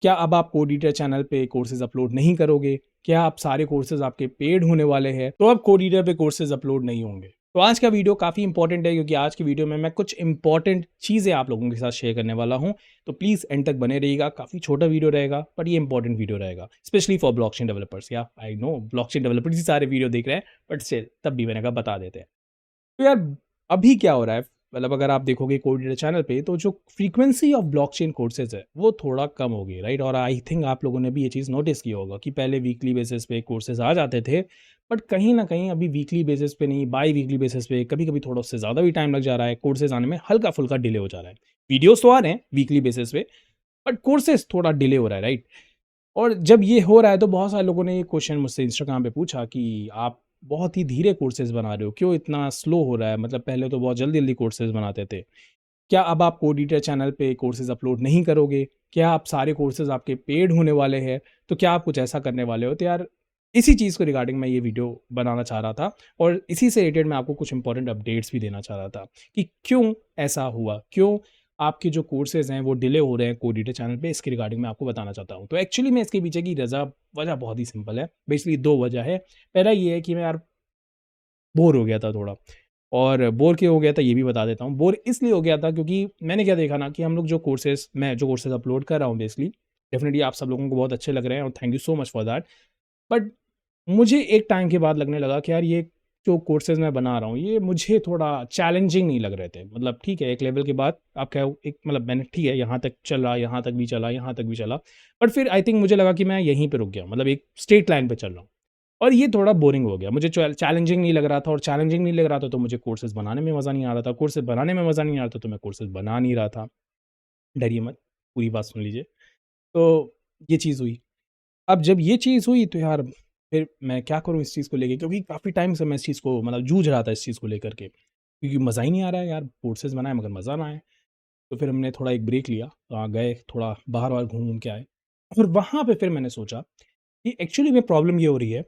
क्या अब आप कोडिटर चैनल पे कोर्सेज अपलोड नहीं करोगे? क्या आप सारे कोर्सेज आपके पेड होने वाले हैं? तो अब कोडिटर पे कोर्सेज अपलोड नहीं होंगे। तो आज का वीडियो काफ़ी इंपॉर्टेंट है क्योंकि आज की वीडियो में मैं कुछ इंपॉर्टेंट चीज़ें आप लोगों के साथ शेयर करने वाला हूँ। तो प्लीज़ एंड तक बने रहिएगा। काफ़ी छोटा वीडियो रहेगा बट ये इंपॉर्टेंट वीडियो रहेगा, स्पेशली फॉर ब्लॉकचेन डेवलपर्स। या आई नो ब्लॉकचेन डेवलपर्स ही सारे वीडियो देख रहे हैं, बट स्टिल तब भी मैंने कहा बता देते हैं। तो यार अभी क्या हो रहा है, मतलब अगर आप देखोगे कोडिटर चैनल पे तो जो फ्रीक्वेंसी ऑफ ब्लॉकचेन कोर्सेज है वो थोड़ा कम हो गई, राइट? और आई थिंक आप लोगों ने भी ये चीज़ नोटिस किया होगा कि पहले वीकली बेसिस पे कोर्सेज आ जाते थे, बट कहीं ना कहीं अभी वीकली बेसिस पे नहीं, बाई वीकली बेसिस पे कभी कभी थोड़ा उससे ज़्यादा भी टाइम लग जा रहा है। कोर्सेज आने में हल्का फुल्का डिले हो जा रहा है। वीडियोस तो आ रहे हैं वीकली बेसिस पे, बट कोर्सेज थोड़ा डिले हो रहा है, राइट? और जब ये हो रहा है तो बहुत सारे लोगों ने ये क्वेश्चन मुझसे इंस्टाग्राम पे पूछा कि आप बहुत ही धीरे कोर्सेज बना रहे हो, क्यों इतना स्लो हो रहा है? मतलब पहले तो बहुत जल्दी जल्दी कोर्सेज बनाते थे। क्या अब आप कोडिटर चैनल पे कोर्सेज अपलोड नहीं करोगे? क्या आप सारे कोर्सेज आपके पेड होने वाले हैं? तो क्या आप कुछ ऐसा करने वाले हो? तो यार इसी चीज़ को रिगार्डिंग मैं ये वीडियो बनाना चाह रहा था, और इसी से रिलेटेड मैं आपको कुछ इंपॉर्टेंट अपडेट्स भी देना चाह रहा था कि क्यों ऐसा हुआ, क्यों आपके जो कोर्सेज हैं वो डिले हो रहे हैं कोडिटर चैनल पे। इसके रिगार्डिंग मैं आपको बताना चाहता हूँ। तो एक्चुअली में इसके पीछे की वजह बहुत ही सिंपल है। बेसिकली दो वजह है। पहला ये है कि मैं यार बोर हो गया था थोड़ा, और बोर क्यों हो गया था ये भी बता देता हूँ। बोर इसलिए हो गया था क्योंकि मैंने क्या देखा ना कि हम लोग जो कोर्सेज मैं जो कोर्सेज अपलोड कर रहा हूँ, बेसिकली डेफिनेटली आप सब लोगों को बहुत अच्छे लग रहे हैं और thank you so much for that. But मुझे एक टाइम के बाद लगने लगा कि यार ये जो कोर्सेज मैं बना रहा हूँ ये मुझे थोड़ा चैलेंजिंग नहीं लग रहे थे। मतलब ठीक है, एक लेवल के बाद आप क्या, एक मतलब मैंने ठीक है यहाँ तक चला, यहाँ तक भी चला, यहाँ तक भी चला, बट फिर आई थिंक मुझे लगा कि मैं यहीं पे रुक गया, मतलब एक स्ट्रेट लाइन पे चल रहा हूँ। और ये थोड़ा बोरिंग हो गया, मुझे चैलेंजिंग नहीं लग रहा था, और चैलेंजिंग नहीं लग रहा था तो मुझे कोर्सेज बनाने में मज़ा नहीं आ रहा था, कोर्सेज बनाने में मज़ा नहीं आ रहा था तो मैं कोर्सेज बना नहीं रहा था। डरिए मत, पूरी बात सुन लीजिए। तो ये चीज़ हुई। अब जब ये चीज़ हुई तो यार फिर मैं क्या करूँ इस चीज़ को लेके, क्योंकि काफ़ी टाइम से मैं इस चीज़ को मतलब जूझ रहा था इस चीज़ को लेकर के, क्योंकि मज़ा ही नहीं आ रहा है यार, कोर्सेज बनाए मगर मज़ा ना आए। तो फिर हमने थोड़ा एक ब्रेक लिया, गए थोड़ा बाहर वाहर घूम के आए, और वहाँ पे फिर मैंने सोचा कि एक्चुअली में प्रॉब्लम ये हो रही है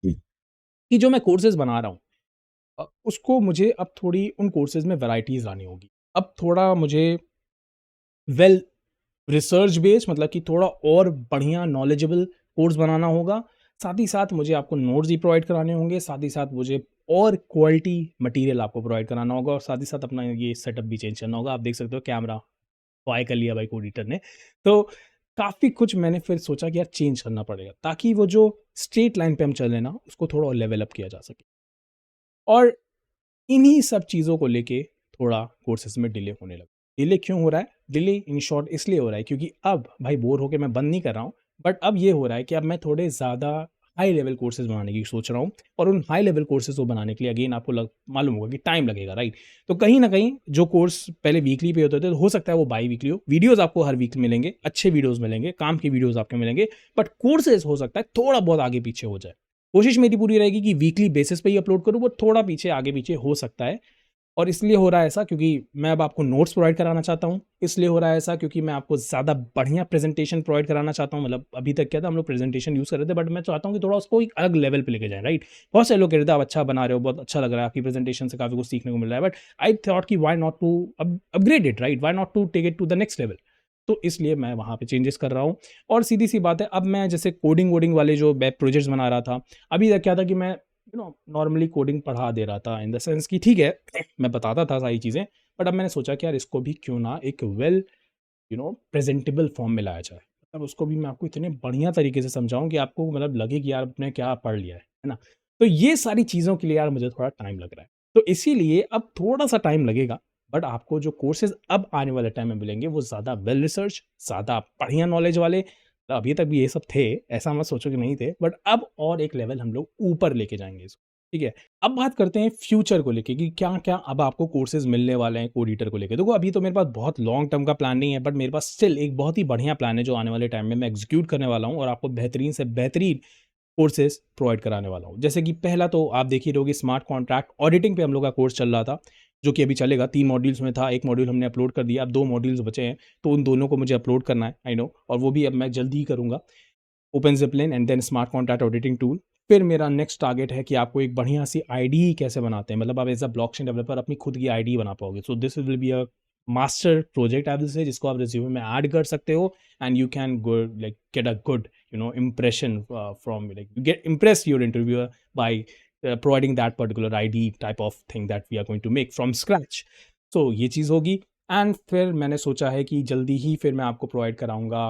कि जो मैं कोर्सेज बना रहा हूँ उसको मुझे अब थोड़ी उन कोर्सेज में वैराइटीज़ लानी होगी। अब थोड़ा मुझे वेल रिसर्च बेस्ड, मतलब कि थोड़ा और बढ़िया नॉलेजेबल कोर्स बनाना होगा। साथ ही साथ मुझे आपको नोट्स भी प्रोवाइड कराने होंगे, साथ ही साथ मुझे और क्वालिटी मटेरियल आपको प्रोवाइड कराना होगा, और साथ ही साथ अपना ये सेटअप भी चेंज करना होगा। आप देख सकते हो कैमरा बाय कर लिया भाई कोडिटर ने। तो काफ़ी कुछ मैंने फिर सोचा कि यार चेंज करना पड़ेगा ताकि वो जो स्ट्रेट लाइन पे हम चल रहे हैं ना उसको थोड़ा और लेवल अप किया जा सके। और इन्हीं सब चीज़ों को लेके थोड़ा कोर्सेज़ में डिले होने लगा। डिले क्यों हो रहा है? डिले इन शॉर्ट इसलिए हो रहा है क्योंकि अब भाई बोर होके मैं बंद नहीं कर रहा हूँ, बट अब ये हो रहा है कि अब मैं थोड़े ज़्यादा हाई लेवल कोर्सेज़ बनाने की सोच रहा हूँ, और उन हाई लेवल कोर्सेज़ को बनाने के लिए अगेन आपको मालूम होगा कि टाइम लगेगा, राइट? तो कहीं न कहीं जो कोर्स पहले वीकली पे होते थे, तो हो सकता है वो बाई वीकली हो। वीडियोज़ आपको हर वीक मिलेंगे, अच्छे वीडियोज़ मिलेंगे, काम के वीडियोज़ आपको मिलेंगे, बट कोर्सेज़ हो सकता है थोड़ा बहुत आगे पीछे हो जाए। कोशिश मेरी पूरी रहेगी कि वीकली बेसिस पे ही अपलोड करूँ, वो थोड़ा पीछे आगे पीछे हो सकता है। और इसलिए हो रहा है ऐसा क्योंकि मैं अब आपको नोट्स प्रोवाइड कराना चाहता हूँ। इसलिए हो रहा है ऐसा क्योंकि मैं आपको ज़्यादा बढ़िया प्रेजेंटेशन प्रोवाइड कराना चाहता हूँ। मतलब अभी तक क्या था, हम लोग प्रेजेंटेशन यूज़ कर रहे थे, बट मैं चाहता हूँ कि थोड़ा उसको एक अलग लेवल पे लेके जाएँ, राइट? बहुत सारे लोग कह रहे थे आप अच्छा बना रहे हो, बहुत अच्छा लग रहा है, आपकी प्रेजेंटेशन से काफ़ी कुछ सीखने को मिल रहा है, बट आई थॉट कि why not to upgrade it, right? Why not to take it to the next level? तो इसलिए मैं वहाँ पे चेंजेस कर रहा हूँ। और सीधी सी बात है, अब मैं जैसे कोडिंग वोडिंग वाले जो वेब प्रोजेक्ट्स बना रहा था, अभी तक क्या था कि मैं नॉर्मली कोडिंग पढ़ा दे रहा था, इन द सेंस कि ठीक है मैं बताता था सारी चीज़ें, बट अब मैंने सोचा कि यार इसको भी क्यों ना एक वेल प्रेजेंटेबल फॉर्म में लाया जाए। मतलब उसको भी मैं आपको इतने बढ़िया तरीके से समझाऊं कि आपको मतलब लगे कि यार आपने क्या पढ़ लिया है ना? तो ये सारी चीज़ों के लिए यार मुझे थोड़ा टाइम लग रहा है, तो इसीलिए अब थोड़ा सा टाइम लगेगा। बट आपको जो कोर्सेज अब आने वाले टाइम में मिलेंगे वो ज़्यादा वेल रिसर्च, ज़्यादा बढ़िया नॉलेज वाले। तो अभी तक भी ये सब थे, ऐसा मत सोचो कि नहीं थे, बट अब और एक लेवल हम लोग ऊपर लेके जाएंगे इसको। ठीक है, अब बात करते हैं फ्यूचर को लेके कि क्या-क्या अब आपको कोर्सेज़ मिलने वाले हैं कोडिटर को लेके। देखो अभी तो मेरे पास बहुत लॉन्ग टर्म का प्लान नहीं है, बट मेरे पास स्टिल एक बहुत ही बढ़िया प्लान है जो आने वाले टाइम में मैं एग्ज़ीक्यूट करने वाला हूँ, और आपको बेहतरीन से बेहतरीन कोर्सेज़ प्रोवाइड कराने वाला हूँ। जैसे कि पहला तो आप देख ही रहोगे, स्मार्ट कॉन्ट्रैक्ट ऑडिटिंग पे हम लोग का कोर्स चल रहा था, जो कि अभी चलेगा। 3 मॉड्यूल्स में था, 1 मॉड्यूल हमने अपलोड कर दिया, अब 2 मॉड्यूल्स बचे हैं, तो उन दोनों को मुझे अपलोड करना है, आई नो, और वो भी अब मैं जल्दी ही करूँगा। Open zipline and then smart contract auditing tool. फिर मेरा नेक्स्ट टारगेट है कि आपको एक बढ़िया सी आईडी कैसे बनाते हैं, मतलब आप एज़ अ ब्लॉकचेन डेवलपर अपनी खुद की आईडी बना पाओगे। So this will be a master project I will say, जिसको आप रिज्यूमे में ऐड कर सकते हो and you can go like get a good impression from like you get impress your interviewer by providing that particular ID type of thing that we are going to make from scratch. So ये चीज़ होगी and फिर मैंने सोचा है कि जल्दी ही फिर मैं आपको प्रोवाइड कराऊंगा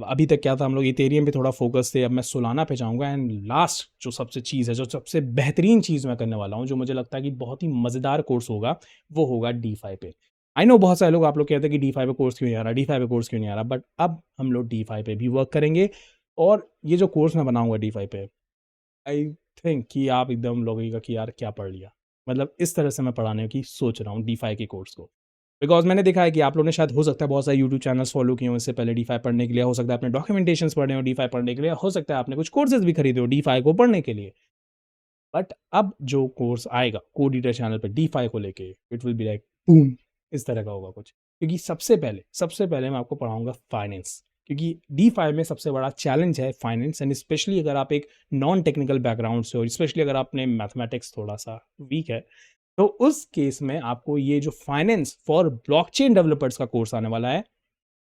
अभी तक क्या था, हम लोग इथेरियम पे थोड़ा फोकस थे, अब मैं सोलाना पे जाऊंगा एंड लास्ट जो सबसे चीज़ है, जो सबसे बेहतरीन चीज़ मैं करने वाला हूँ, जो मुझे लगता है कि बहुत ही मज़ेदार कोर्स होगा, वो होगा DeFi पे। आई नो बहुत सारे लोग आप लोग कहते हैं कि DeFi पे कोर्स क्यों नहीं आ रहा, DeFi पे कोर्स क्यों नहीं आ रहा, बट अब हम लोग DeFi पे भी वर्क करेंगे और ये जो कोर्स मैं बनाऊंगा DeFi पे, आई थिंक कि आप एकदम लगेगा कि यार क्या पढ़ लिया, मतलब इस तरह से मैं पढ़ाने की सोच रहा हूँ DeFi के कोर्स को। बिकॉज मैंने देखा है कि आप लोगों ने शायद हो सकता है बहुत सारे यूट्यूब चैनल्स फॉलो किए हो इससे पहले DeFi पढ़ने के लिए, हो सकता है आपने डॉक्यूमेंटेशंस पढ़े हो DeFi पढ़ने के लिए, हो सकता है आपने कुछ कोर्सेज भी खरीदे हो DeFi को पढ़ने के लिए, बट अब जो कोर्स आएगा कोड ईटर चैनल पे DeFi को लेके, it will be like boom, इस तरह का होगा कुछ। क्योंकि सबसे पहले मैं आपको पढ़ाऊंगा फाइनेंस, क्योंकि DeFi में सबसे बड़ा चैलेंज है फाइनेंस, एंड स्पेशली अगर आप एक नॉन टेक्निकल बैकग्राउंड से हो, स्पेशली अगर आपने मैथमेटिक्स थोड़ा सा वीक है, तो उस केस में आपको ये जो फाइनेंस फॉर ब्लॉकचेन डेवलपर्स का कोर्स आने वाला है,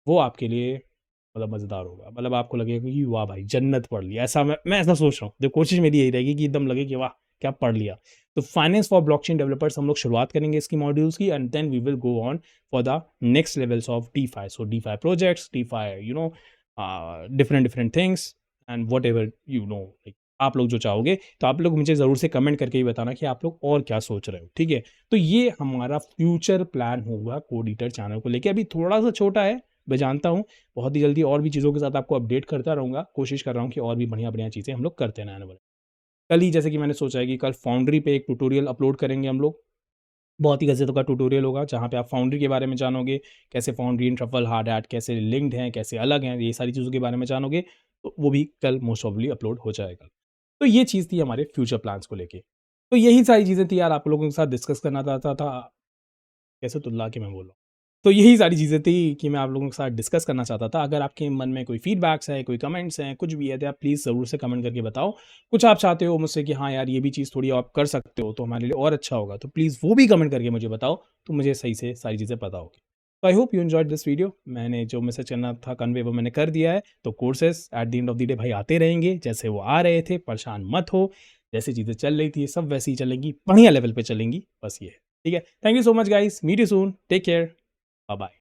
वो आपके लिए मतलब मज़ेदार होगा। मतलब आपको लगेगा कि वाह भाई जन्नत पढ़ लिया, ऐसा मैं ऐसा सोच रहा हूँ। जो कोशिश मेरी यही रहेगी कि एकदम लगे कि वाह क्या पढ़ लिया। तो फाइनेंस फॉर ब्लॉकचेन डेवलपर्स हम लोग शुरुआत करेंगे इसकी मॉड्यूल्स की, and then we will go on for the next levels of DeFi। So DeFi projects, DeFi different different things and whatever like आप लोग जो चाहोगे, तो आप लोग मुझे ज़रूर से कमेंट करके ही बताना कि आप लोग और क्या सोच रहे हो, ठीक है। तो ये हमारा फ्यूचर प्लान होगा कोड ईटर चैनल को लेके। अभी थोड़ा सा छोटा है, मैं जानता हूँ, बहुत ही जल्दी और भी चीज़ों के साथ आपको अपडेट करता रहूँगा। कोशिश कर रहा हूँ कि और भी बढ़िया-बढ़िया चीज़ें हम लोग करते रहें आने वाले। कल ही जैसे कि मैंने सोचा है कि कल फाउंड्री पे एक ट्यूटोरियल अपलोड करेंगे हम लोग। बहुत ही गज़ब का ट्यूटोरियल होगा जहाँ पे आप फाउंड्री के बारे में जानोगे, कैसे foundry and truffle hard hat कैसे लिंक्ड हैं, कैसे अलग हैं, ये सारी चीज़ों के बारे में जानोगे। तो वो भी कल मोस्ट प्रोबेबली अपलोड हो जाएगा। तो ये चीज़ थी हमारे फ्यूचर प्लान्स को लेके। तो यही सारी चीज़ें थी यार, आप लोगों के साथ डिस्कस करना चाहता था। कैसे तुल्ला के मैं बोल रहा हूँ। तो यही सारी चीज़ें थी कि मैं आप लोगों के साथ डिस्कस करना चाहता था। अगर आपके मन में कोई फीडबैक्स है, कोई कमेंट्स हैं, कुछ भी है, तो आप प्लीज़ ज़रूर से कमेंट करके बताओ। कुछ आप चाहते हो मुझसे कि हाँ यार ये भी चीज़ थोड़ी आप कर सकते हो तो हमारे लिए और अच्छा होगा, तो प्लीज़ वो भी कमेंट करके मुझे बताओ, तो मुझे सही से सारी चीज़ें पता होगी। तो I hope you enjoyed this video. मैंने जो मैसेज करना था कन्वे वो मैंने कर दिया है। तो courses at the end of the day भाई आते रहेंगे, जैसे वो आ रहे थे, परेशान मत हो। जैसी चीज़ें चल रही थी सब वैसी ही चलेंगी, बढ़िया लेवल पे चलेंगी, बस ये है। ठीक है? Thank you so much guys, meet you soon, take care, bye bye.